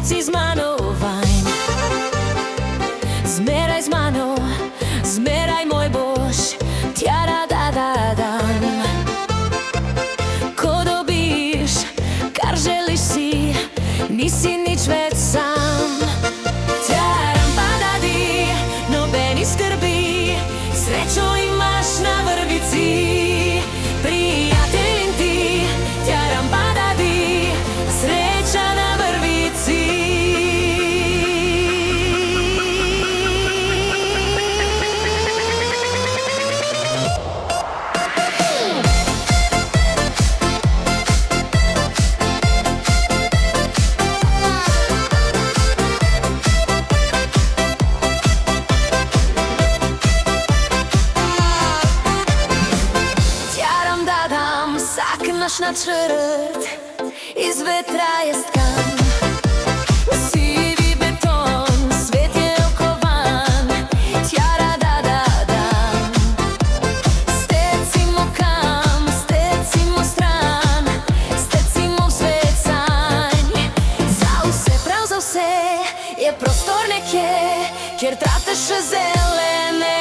steci z manou vajn. Zmeraj z manou, zmeraj môj Bož, ťa rada dám. Ko dobíš, kar želiš si, nisi nič već sam. Ťaram padadi, no beni skrbi, srećo imaš na vrvici. Prijateljim ti, ťaram padadi, sreća na vrvici. Naš na čvrt, iz vetra je skan. Sivi beton, svet je okovan, ťa rada dám. Stecimo kam, stecimo stran, stecimo svet sanj. Za vse, prav za vse, je prostor nekje, kjer trateše zelene.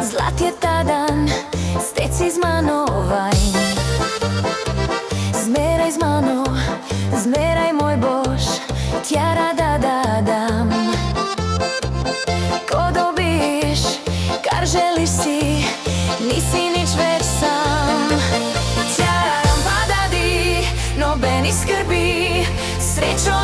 Zlat je ta dan, steci z manou vajn. Zmeraj z manou, zmeraj môj Bož, ťa rada dám. Ko dobíš, kar želiš si, nisi nič već sam. Ťaram padadi, no beni skrbi, srećo